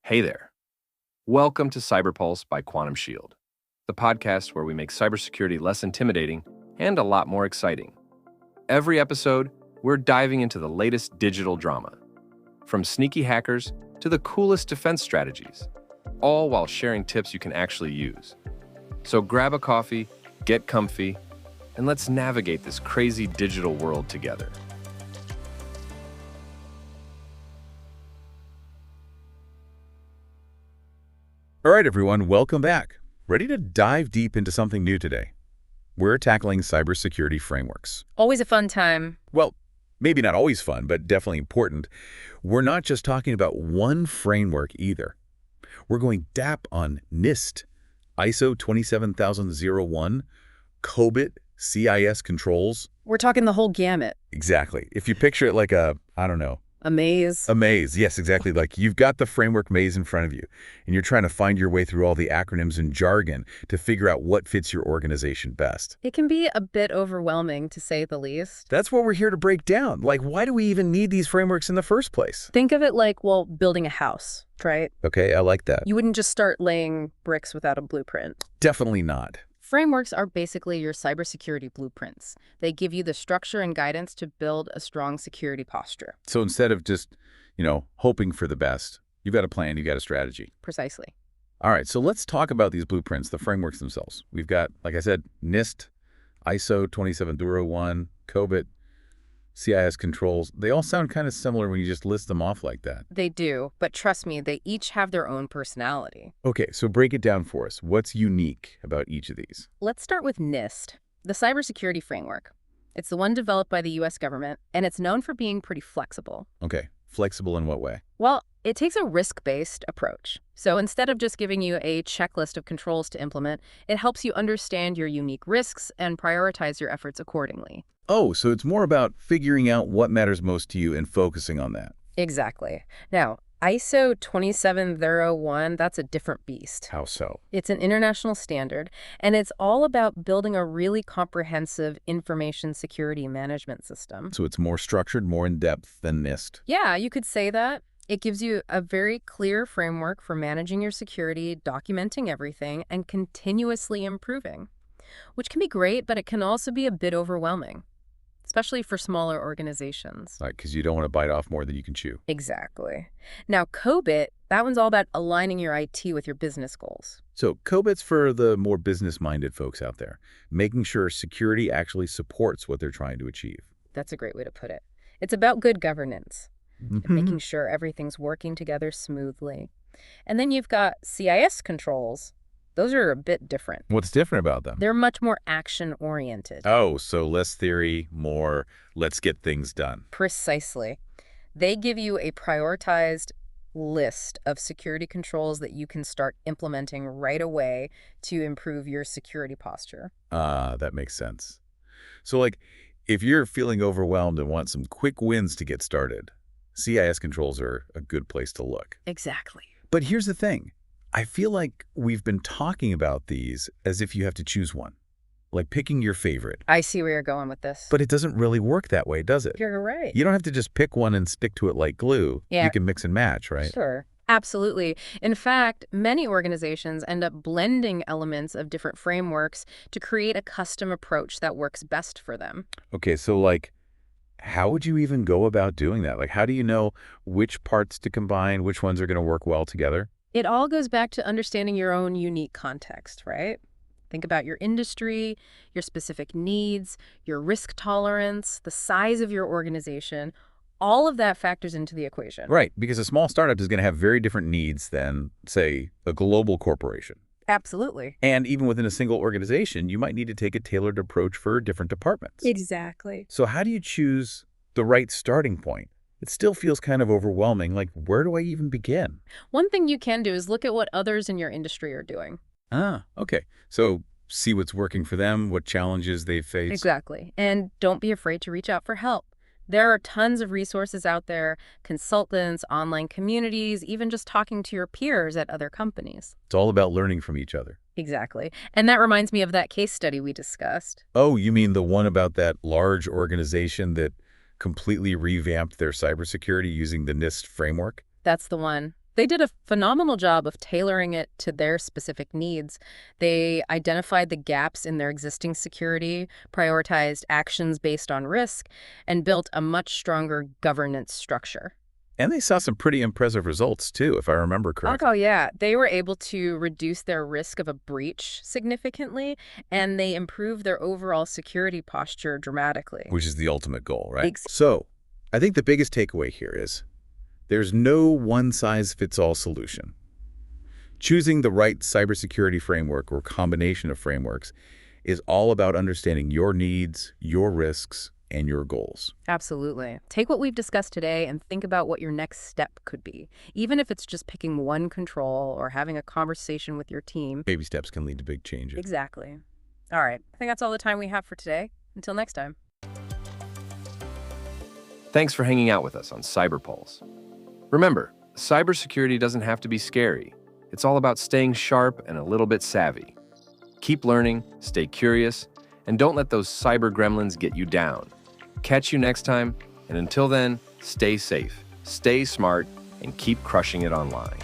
Hey there. Welcome to CyberPulse by Quantum Shield, the podcast where we make cybersecurity less intimidating and a lot more exciting. Every episode, we're diving into the latest digital drama, from sneaky hackers to the coolest defense strategies, all while sharing tips you can actually use. So grab a coffee, get comfy, and let's navigate this crazy digital world together. All right, everyone, welcome back. Ready to dive deep into something new today? We're tackling cybersecurity frameworks. Always a fun time. Well, maybe not always fun, but definitely important. We're not just talking about one framework either. We're going DAP on NIST, ISO 27001, COBIT, CIS Controls. We're talking the whole gamut. Exactly. If you picture it like a maze. A maze, yes, exactly. Like you've got the framework maze in front of you, and you're trying to find your way through all the acronyms and jargon to figure out what fits your organization best. It can be a bit overwhelming, to say the least. That's what we're here to break down. Like, why do we even need these frameworks in the first place? Think of it like, building a house, right? Okay, I like that. You wouldn't just start laying bricks without a blueprint. Definitely not. Frameworks are basically your cybersecurity blueprints. They give you the structure and guidance to build a strong security posture. So instead of just, hoping for the best, you've got a plan, you've got a strategy. Precisely. All right, so let's talk about these blueprints, the frameworks themselves. We've got, like I said, NIST, ISO 27001, COBIT, CIS Controls. They all sound kind of similar when you just list them off like that. They do, but trust me, they each have their own personality. Okay, so break it down for us. What's unique about each of these? Let's start with NIST, the Cybersecurity Framework. It's the one developed by the U.S. government, and it's known for being pretty flexible. Okay, flexible in what way? Well, it takes a risk-based approach. So instead of just giving you a checklist of controls to implement, it helps you understand your unique risks and prioritize your efforts accordingly. Oh, so it's more about figuring out what matters most to you and focusing on that. Exactly. Now, ISO 27001, that's a different beast. How so? It's an international standard, and it's all about building a really comprehensive information security management system. So it's more structured, more in-depth than NIST. Yeah, you could say that. It gives you a very clear framework for managing your security, documenting everything, and continuously improving, which can be great, but it can also be a bit overwhelming, especially for smaller organizations. Right, because you don't want to bite off more than you can chew. Exactly. Now, COBIT, that one's all about aligning your IT with your business goals. So COBIT's for the more business-minded folks out there, making sure security actually supports what they're trying to achieve. That's a great way to put it. It's about good governance, and making sure everything's working together smoothly. And then you've got CIS Controls. Those are a bit different. What's different about them? They're much more action-oriented. Oh, so less theory, more let's get things done. Precisely. They give you a prioritized list of security controls that you can start implementing right away to improve your security posture. That makes sense. So, if you're feeling overwhelmed and want some quick wins to get started, CIS Controls are a good place to look. Exactly. But here's the thing. I feel like we've been talking about these as if you have to choose one, like picking your favorite. I see where you're going with this. But it doesn't really work that way, does it? You're right. You don't have to just pick one and stick to it like glue. Yeah. You can mix and match, right? Sure. Absolutely. In fact, many organizations end up blending elements of different frameworks to create a custom approach that works best for them. Okay, so how would you even go about doing that? How do you know which parts to combine, which ones are going to work well together? It all goes back to understanding your own unique context, right? Think about your industry, your specific needs, your risk tolerance, the size of your organization. All of that factors into the equation. Right, because a small startup is going to have very different needs than, say, a global corporation. Absolutely. And even within a single organization, you might need to take a tailored approach for different departments. Exactly. So how do you choose the right starting point? It still feels kind of overwhelming. Where do I even begin? One thing you can do is look at what others in your industry are doing. Ah, okay. So see what's working for them, what challenges they've faced. Exactly. And don't be afraid to reach out for help. There are tons of resources out there, consultants, online communities, even just talking to your peers at other companies. It's all about learning from each other. Exactly. And that reminds me of that case study we discussed. Oh, you mean the one about that large organization that completely revamped their cybersecurity using the NIST framework? That's the one. They did a phenomenal job of tailoring it to their specific needs. They identified the gaps in their existing security, prioritized actions based on risk, and built a much stronger governance structure. And they saw some pretty impressive results, too, if I remember correctly. Oh, yeah. They were able to reduce their risk of a breach significantly, and they improved their overall security posture dramatically. Which is the ultimate goal, right? Ex- So, I think the biggest takeaway here is there's no one-size-fits-all solution. Choosing the right cybersecurity framework or combination of frameworks is all about understanding your needs, your risks, and your goals. Absolutely. Take what we've discussed today and think about what your next step could be, even if it's just picking one control or having a conversation with your team. Baby steps can lead to big changes. Exactly. All right. I think that's all the time we have for today. Until next time. Thanks for hanging out with us on CyberPulse. Remember, cybersecurity doesn't have to be scary. It's all about staying sharp and a little bit savvy. Keep learning, stay curious, and don't let those cyber gremlins get you down. Catch you next time, and until then, stay safe, stay smart, and keep crushing it online.